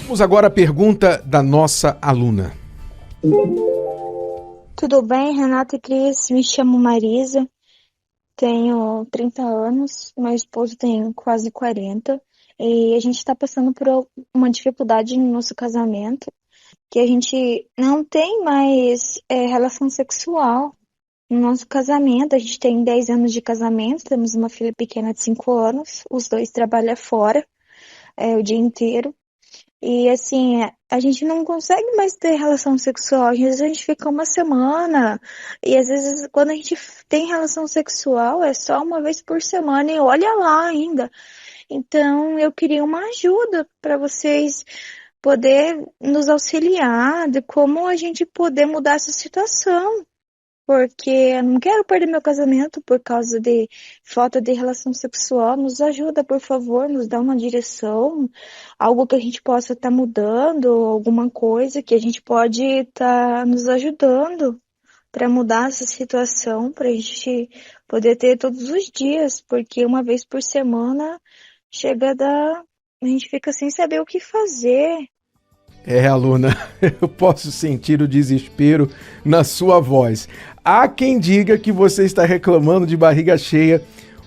Vamos agora à pergunta da nossa aluna. Tudo bem, Renata e Cris? Me chamo Marisa, tenho 30 anos, meu esposo tem quase 40 e a gente está passando por uma dificuldade no nosso casamento, que a gente não tem mais relação sexual no nosso casamento. A gente tem 10 anos de casamento, temos uma filha pequena de 5 anos, os dois trabalham fora o dia inteiro. E assim, a gente não consegue mais ter relação sexual. Às vezes a gente fica uma semana, e às vezes quando a gente tem relação sexual é só uma vez por semana, e olha lá ainda. Então eu queria uma ajuda para vocês poder nos auxiliar de como a gente poder mudar essa situação. Porque eu não quero perder meu casamento por causa de falta de relação sexual. Nos ajuda, por favor, nos dá uma direção, algo que a gente possa estar mudando, alguma coisa que a gente pode estar nos ajudando para mudar essa situação, para a gente poder ter todos os dias, porque uma vez por semana chega a dar, a gente fica sem saber o que fazer. Aluna, eu posso sentir o desespero na sua voz. Há quem diga que você está reclamando de barriga cheia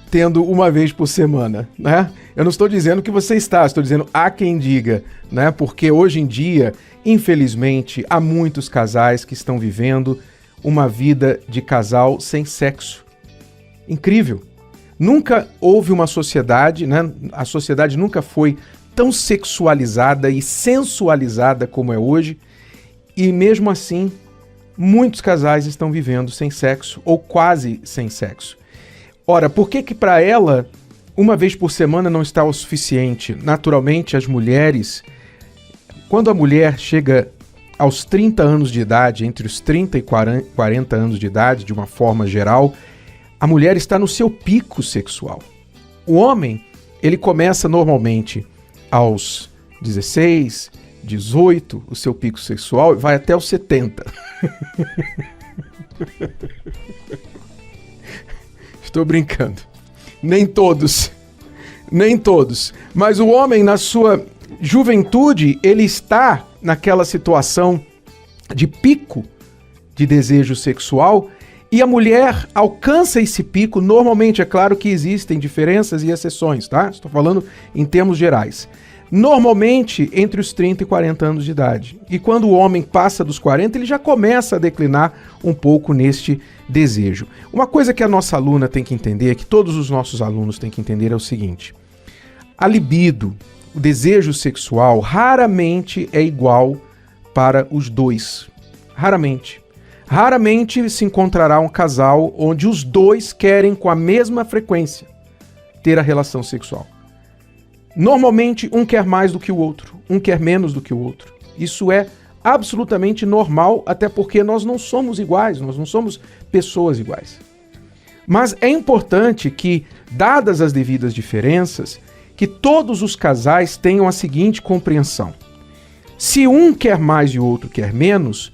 tendo uma vez por semana, né? Eu não estou dizendo que você está, estou dizendo há quem diga, né? Porque hoje em dia, infelizmente, há muitos casais que estão vivendo uma vida de casal sem sexo. Incrível. Nunca houve uma sociedade, né? A sociedade nunca foi tão sexualizada e sensualizada como é hoje, e mesmo assim, muitos casais estão vivendo sem sexo, ou quase sem sexo. Ora, por que para ela, uma vez por semana não está o suficiente? Naturalmente, as mulheres, quando a mulher chega aos 30 anos de idade, entre os 30 e 40 anos de idade, de uma forma geral, a mulher está no seu pico sexual. O homem, ele começa normalmente aos 16, 18, o seu pico sexual vai até os 70. Estou brincando. Nem todos. Mas o homem, na sua juventude, ele está naquela situação de pico de desejo sexual, e a mulher alcança esse pico. Normalmente, é claro que existem diferenças e exceções, tá? Estou falando em termos gerais. Normalmente entre os 30 e 40 anos de idade. E quando o homem passa dos 40, ele já começa a declinar um pouco neste desejo. Uma coisa que a nossa aluna tem que entender, que todos os nossos alunos têm que entender, é o seguinte: a libido, o desejo sexual, raramente é igual para os dois. Raramente. Raramente se encontrará um casal onde os dois querem com a mesma frequência ter a relação sexual. Normalmente um quer mais do que o outro, um quer menos do que o outro. Isso é absolutamente normal, até porque nós não somos iguais, nós não somos pessoas iguais. Mas é importante que, dadas as devidas diferenças, que todos os casais tenham a seguinte compreensão: se um quer mais e o outro quer menos,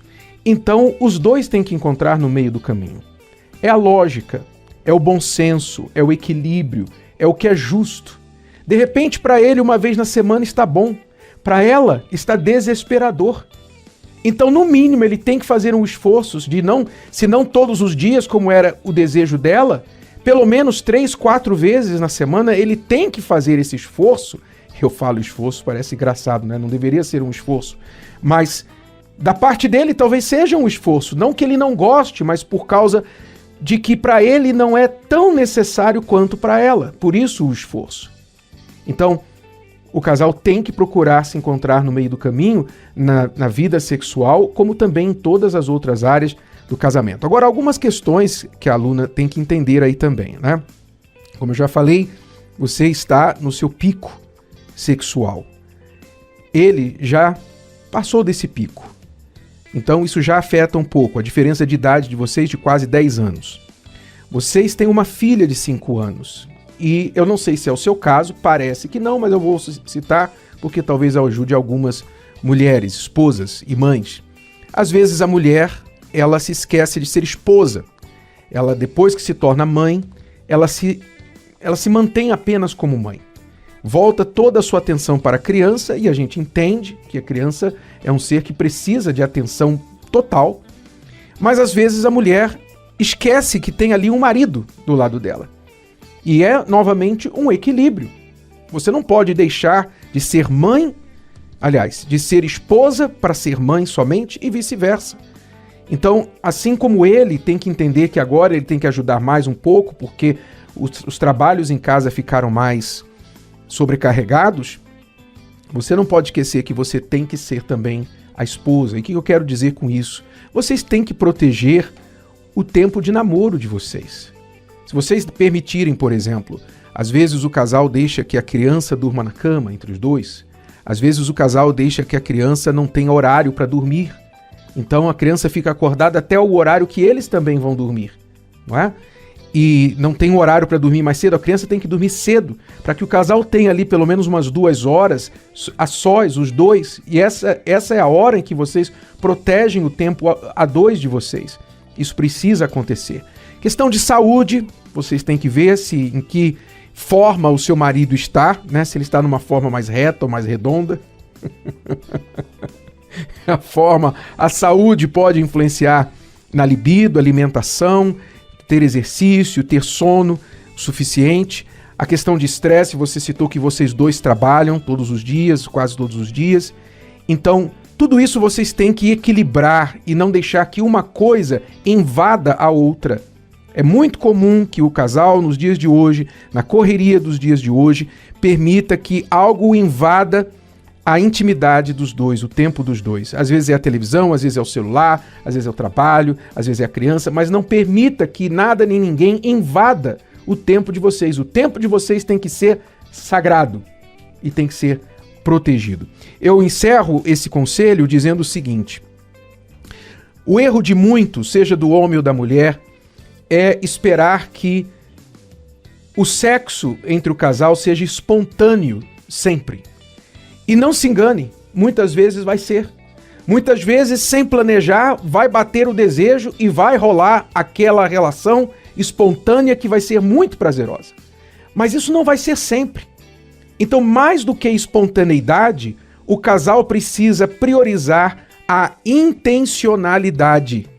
então os dois têm que encontrar no meio do caminho. É a lógica, é o bom senso, é o equilíbrio, é o que é justo. De repente, para ele, uma vez na semana está bom. Para ela, está desesperador. Então, no mínimo, ele tem que fazer um esforço de não, se não todos os dias, como era o desejo dela, pelo menos 3, 4 vezes na semana, ele tem que fazer esse esforço. Eu falo esforço, parece engraçado, né? Não deveria ser um esforço. Mas da parte dele talvez seja um esforço. Não que ele não goste, mas por causa de que para ele não é tão necessário quanto para ela. Por isso o esforço. Então, o casal tem que procurar se encontrar no meio do caminho na vida sexual, como também em todas as outras áreas do casamento. Agora, algumas questões que a aluna tem que entender aí também, né? Como eu já falei, você está no seu pico sexual. Ele já passou desse pico. Então, isso já afeta um pouco a diferença de idade de vocês, de quase 10 anos. Vocês têm uma filha de 5 anos. E eu não sei se é o seu caso, parece que não, mas eu vou citar porque talvez ajude algumas mulheres, esposas e mães. Às vezes a mulher, ela se esquece de ser esposa. Ela, depois que se torna mãe, ela se mantém apenas como mãe. volta toda a sua atenção para a criança, e a gente entende que a criança é um ser que precisa de atenção total, mas às vezes a mulher esquece que tem ali um marido do lado dela. E é, novamente, um equilíbrio. Você não pode deixar de ser mãe, aliás, de ser esposa para ser mãe somente e vice-versa. Então, assim como ele tem que entender que agora ele tem que ajudar mais um pouco, porque os trabalhos em casa ficaram mais sobrecarregados, você não pode esquecer que você tem que ser também a esposa. E o que eu quero dizer com isso? Vocês têm que proteger o tempo de namoro de vocês. Se vocês permitirem, por exemplo, às vezes o casal deixa que a criança durma na cama entre os dois, às vezes o casal deixa que a criança não tenha horário para dormir, então a criança fica acordada até o horário que eles também vão dormir, não é? E não tem um horário para dormir mais cedo, a criança tem que dormir cedo, para que o casal tenha ali pelo menos umas 2 horas a sós, os dois, e essa é a hora em que vocês protegem o tempo a dois de vocês. Isso precisa acontecer. Questão de saúde, vocês têm que ver em que forma o seu marido está, né? Se ele está numa forma mais reta ou mais redonda. A saúde pode influenciar na libido, alimentação, ter exercício, ter sono suficiente. A questão de estresse, você citou que vocês dois trabalham todos os dias, quase todos os dias. Então, tudo isso vocês têm que equilibrar e não deixar que uma coisa invada a outra. É muito comum que o casal, nos dias de hoje, na correria dos dias de hoje, permita que algo invada a intimidade dos dois, o tempo dos dois. Às vezes é a televisão, às vezes é o celular, às vezes é o trabalho, às vezes é a criança, mas não permita que nada nem ninguém invada o tempo de vocês. O tempo de vocês tem que ser sagrado e tem que ser protegido. Eu encerro esse conselho dizendo o seguinte: o erro de muitos, seja do homem ou da mulher, é esperar que o sexo entre o casal seja espontâneo sempre. E não se engane, muitas vezes vai ser. Muitas vezes, sem planejar, vai bater o desejo e vai rolar aquela relação espontânea que vai ser muito prazerosa. Mas isso não vai ser sempre. Então, mais do que espontaneidade, o casal precisa priorizar a intencionalidade.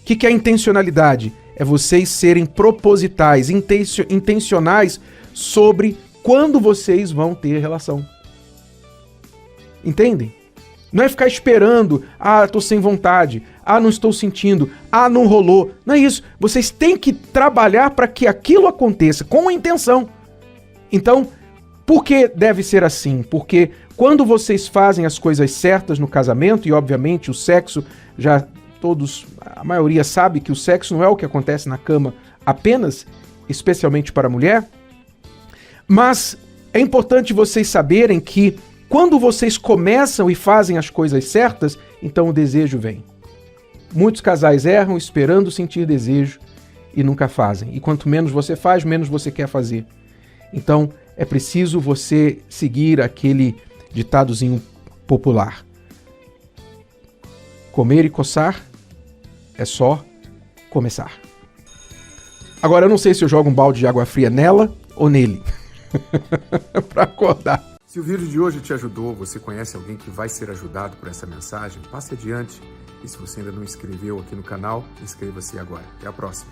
O que é a intencionalidade? É vocês serem propositais, intencionais sobre quando vocês vão ter relação. Entendem? Não é ficar esperando, tô sem vontade, não estou sentindo, não rolou. Não é isso. Vocês têm que trabalhar para que aquilo aconteça com a intenção. Então, por que deve ser assim? Porque quando vocês fazem as coisas certas no casamento, e obviamente o sexo, a maioria sabe que o sexo não é o que acontece na cama apenas, especialmente para a mulher, mas é importante vocês saberem que quando vocês começam e fazem as coisas certas, então o desejo vem. Muitos casais erram esperando sentir desejo e nunca fazem. E quanto menos você faz, menos você quer fazer. Então, é preciso você seguir aquele ditadozinho popular. Comer e coçar é só começar. Agora, eu não sei se eu jogo um balde de água fria nela ou nele. Para acordar. Se o vídeo de hoje te ajudou, você conhece alguém que vai ser ajudado por essa mensagem, passe adiante. E se você ainda não inscreveu aqui no canal, inscreva-se agora. Até a próxima.